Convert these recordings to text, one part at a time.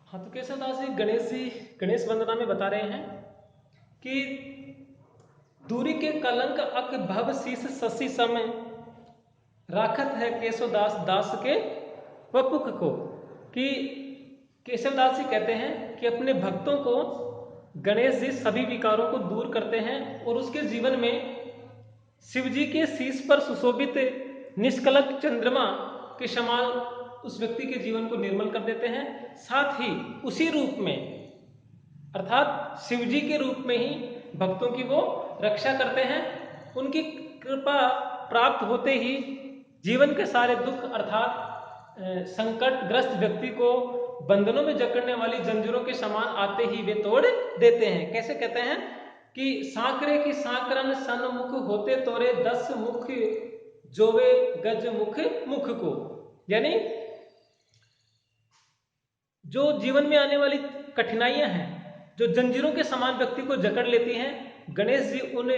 हाँ, तो केशवदास जी गणेश वंदना में बता रहे हैं कि दूरी के कलंक अक भव शीस शशि सम राखत है केशवदास दास के वपुक को। कि केशवदास जी कहते हैं कि अपने भक्तों को गणेश जी सभी विकारों को दूर करते हैं और उसके जीवन में शिव जी के शीश पर सुशोभित निष्कलंक चंद्रमा के समान उस व्यक्ति के जीवन को निर्मल कर देते हैं। साथ ही उसी रूप में अर्थात शिव जी के रूप में ही भक्तों की वो रक्षा करते हैं। उनकी कृपा प्राप्त होते ही जीवन के सारे दुख अर्थात संकटग्रस्त व्यक्ति को बंधनों में जकड़ने वाली जंजीरों के समान आते ही वे तोड़ देते हैं। कैसे कहते हैं कि सांकरे की सांकरन सन्मुख होते तोरे 10 मुख जोवे गज मुख मुख को। यानी जो जीवन में आने वाली कठिनाइयां हैं जो जंजीरों के समान व्यक्ति को जकड़ लेती हैं, गणेश जी उन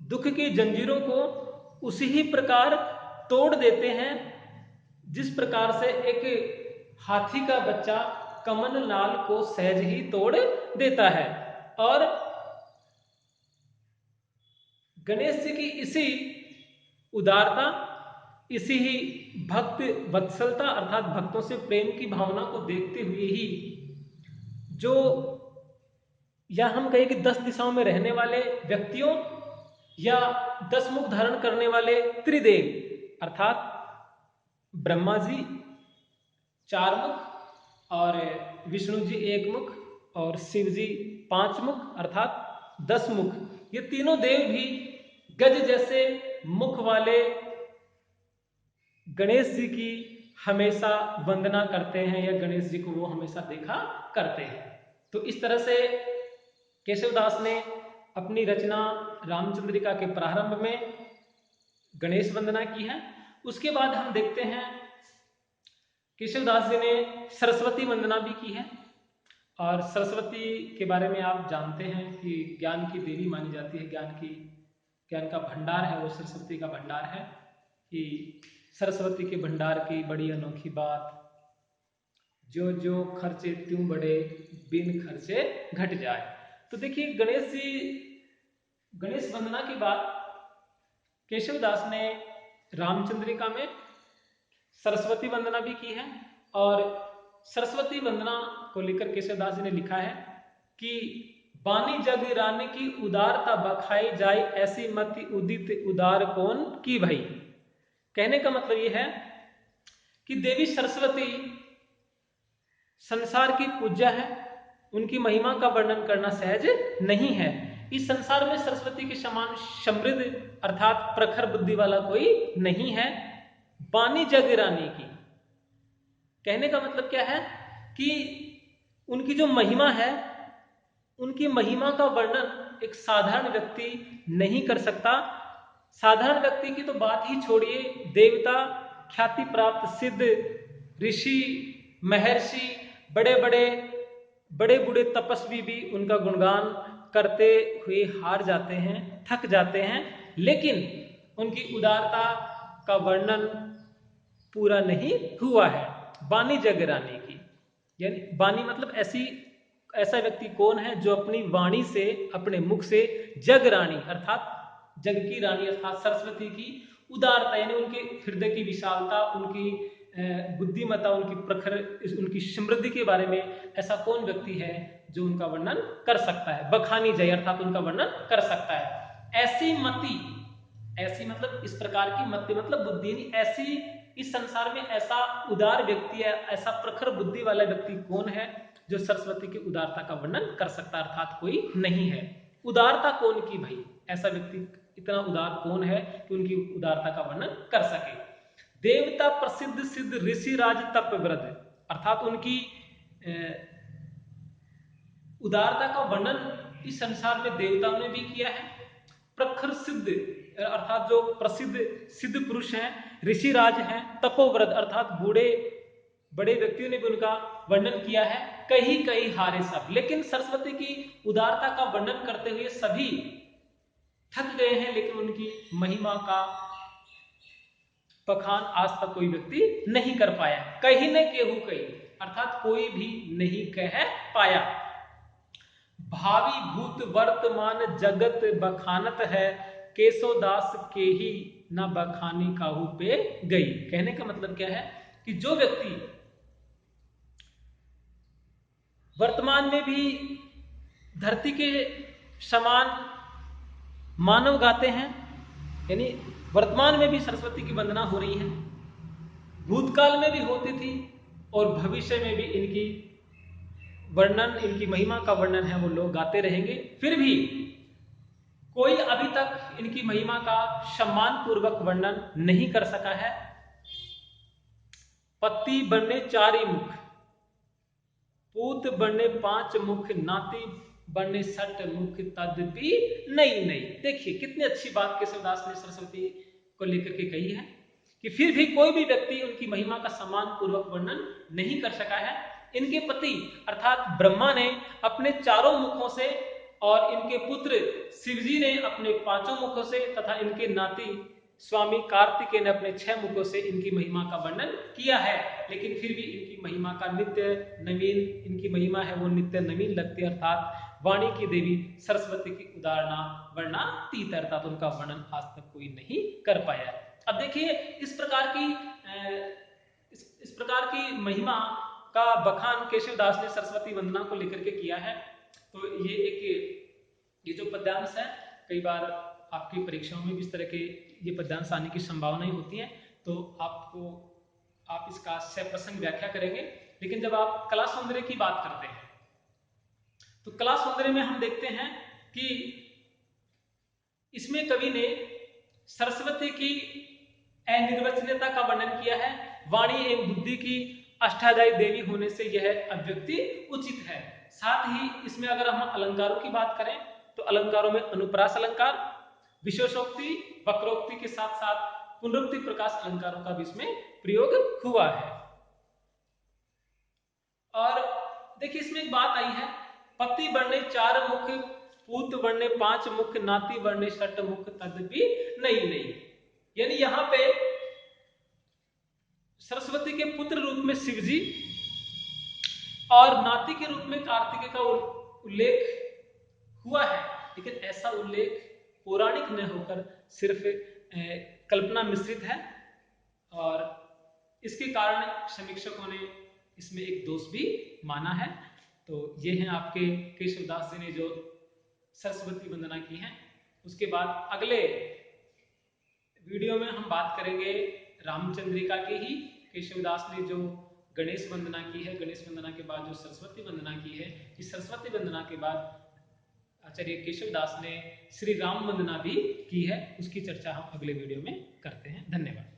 दुख की जंजीरों को उसी ही प्रकार तोड़ देते हैं जिस प्रकार से एक हाथी का बच्चा कमल नाल को सहज ही तोड़ देता है। और गणेश जी की इसी उदारता, इसी ही भक्त वत्सलता अर्थात भक्तों से प्रेम की भावना को देखते हुए ही जो या हम कहें कि 10 दिशाओं में रहने वाले व्यक्तियों या 10 मुख धारण करने वाले त्रिदेव अर्थात ब्रह्मा जी 4 मुख और विष्णु जी 1 मुख और शिव जी 5 मुख अर्थात 10 मुख, ये तीनों देव भी गज जैसे मुख वाले गणेश जी की हमेशा वंदना करते हैं या गणेश जी को वो हमेशा देखा करते हैं। तो इस तरह से केशवदास ने अपनी रचना रामचंद्रिका के प्रारंभ में गणेश वंदना की है। उसके बाद हम देखते हैं केशवदास जी ने सरस्वती वंदना भी की है। और सरस्वती के बारे में आप जानते हैं कि ज्ञान की देवी मानी जाती है, ज्ञान का भंडार है, वो सरस्वती का भंडार है। कि सरस्वती के भंडार की बड़ी अनोखी बात, जो जो खर्चे त्यों बढ़े बिन खर्चे घट जाए। तो देखिए गणेश वंदना के बाद केशवदास ने रामचंद्रिका में सरस्वती वंदना भी की है। और सरस्वती वंदना को लेकर केशवदास जी ने लिखा है कि बानी जग रानी की उदारता बखाई जाए ऐसी मति उदित उदार कौन की भाई। कहने का मतलब यह है कि देवी सरस्वती संसार की पूज्य है, उनकी महिमा का वर्णन करना सहज नहीं है। इस संसार में सरस्वती के समान समृद्ध अर्थात प्रखर बुद्धि वाला कोई नहीं है। बानी जग रानी की कहने का मतलब क्या है कि उनकी जो महिमा है, उनकी महिमा का वर्णन एक साधारण व्यक्ति नहीं कर सकता। साधारण व्यक्ति की तो बात ही छोड़िए, देवता, ख्याति प्राप्त सिद्ध, ऋषि, महर्षि, बड़े बूढ़े तपस्वी भी उनका गुणगान करते हुए हार जाते हैं, थक जाते हैं, लेकिन उनकी उदारता का वर्णन पूरा नहीं हुआ है। बानी जग रानी की, यानी बानी मतलब ऐसा व्यक्ति कौन है जो अपनी वाणी से, अपने मुख से जग रानी अर्थात जग की रानी अर्थात सरस्वती की उदारता यानी उनके हृदय की विशालता, उनकी बुद्धिमत्ता, उनकी प्रखर, उनकी समृद्धि के बारे में ऐसा कौन व्यक्ति है जो उनका वर्णन कर सकता है, बखानी जाए अर्थात उनका वर्णन कर सकता है। ऐसी मति, ऐसी मतलब इस प्रकार की मति मतलब बुद्धि, ऐसी इस संसार में ऐसा उदार व्यक्ति है, ऐसा प्रखर बुद्धि वाला व्यक्ति कौन है जो सरस्वती की उदारता का वर्णन कर सकता है, अर्थात कोई नहीं है। उदारता कौन की भाई, ऐसा व्यक्ति इतना उदार कौन है कि उनकी उदारता का वर्णन कर सके। देवता प्रसिद्ध सिद्ध ऋषि राज तप वृद्ध अर्थात उनकी उदारता का वर्णन इस संसार में देवताओं ने भी किया है। प्रखर सिद्ध अर्थात जो प्रसिद्ध सिद्ध पुरुष हैं, ऋषिराज हैं, तपोव्रत अर्थात बड़े व्यक्तियों ने भी उनका वर्णन किया है। कहीं हारे सब, लेकिन सरस्वती की उदारता का वर्णन करते हुए सभी थक गए हैं, लेकिन उनकी महिमा का बखान आज तक कोई व्यक्ति नहीं कर पाया। कहीं न केहू कही, अर्थात कोई भी नहीं कह पाया। भावी भूत वर्तमान जगत बखानत है, केशवदास के ही न बखानी काहू पे गई। कहने का मतलब क्या है कि जो व्यक्ति वर्तमान में भी धरती के समान मानव गाते हैं, यानी वर्तमान में भी सरस्वती की वंदना हो रही है, भूतकाल में भी होती थी और भविष्य में भी इनकी वर्णन, इनकी महिमा का वर्णन है वो लोग गाते रहेंगे, फिर भी कोई अभी तक इनकी महिमा का सम्मान पूर्वक वर्णन नहीं कर सका है। पति बनने 4 मुख, पूत बनने 5 मुख, नाती बनने 6 मुख, तदपि नहीं नहीं। देखिए कितनी अच्छी बात केशवदास ने सरस्वती को लेकर के कही है कि फिर भी कोई भी व्यक्ति उनकी महिमा का सम्मान पूर्वक वर्णन नहीं कर सका है। इनके पति अर्थात ब्रह्मा ने अपने 4 मुखों से और इनके पुत्र शिवजी ने अपने 5 मुखों से तथा इनके नाती स्वामी कार्तिकेय ने अपने 6 मुखों से इनकी महिमा का वर्णन किया है, लेकिन फिर भी इनकी महिमा का नित्य नवीन, इनकी महिमा है वो नित्य नवीन लगती है। अर्थात वाणी की देवी सरस्वती की उदाहरणा वर्णातीत, अर्थात उनका वर्णन आज तक कोई नहीं कर पाया है। अब देखिए इस प्रकार की महिमा का बखान केशवदास ने सरस्वती वंदना को लेकर के किया है। तो ये जो पद्यांश है, कई बार आपकी परीक्षाओं में भी इस तरह के ये पद्यांश आने की संभावनाएं होती हैं, तो आप इसका सप्रसंग व्याख्या करेंगे। लेकिन जब आप कला सौंदर्य की बात करते हैं तो कला सौंदर्य में हम देखते हैं कि इसमें कवि ने सरस्वती की अनिर्वचनीयता का वर्णन किया है। वाणी एवं बुद्धि की अष्टाध्यायी देवी होने से यह अभिव्यक्ति उचित है। साथ ही इसमें अगर हम अलंकारों की बात करें तो अलंकारों में अनुप्रास अलंकार, विशेषोक्ति, वक्रोक्ति के साथ साथ पुनरुक्ति प्रकाश अलंकारों का भी इसमें प्रयोग हुआ है। और देखिए इसमें एक बात आई है, पति वर्णे 4 मुख, पूत वर्णे 5 मुख, नाती वर्णे 6 मुख, तदपि नहीं। यानी यहां पे सरस्वती के पुत्र रूप में शिवजी और नाती के रूप में कार्तिकेय का उल्लेख हुआ है, लेकिन ऐसा उल्लेख पौराणिक न होकर सिर्फ कल्पना मिश्रित है और इसके कारण समीक्षकों ने इसमें एक दोष भी माना है। तो ये हैं आपके केशवदास जी ने जो सरस्वती वंदना की है। उसके बाद अगले वीडियो में हम बात करेंगे रामचंद्रिका की ही। केशवदास ने जो गणेश वंदना की है, गणेश वंदना के बाद जो सरस्वती वंदना की है, इस सरस्वती वंदना के बाद आचार्य केशवदास ने श्री राम वंदना भी की है। उसकी चर्चा हम अगले वीडियो में करते हैं। धन्यवाद।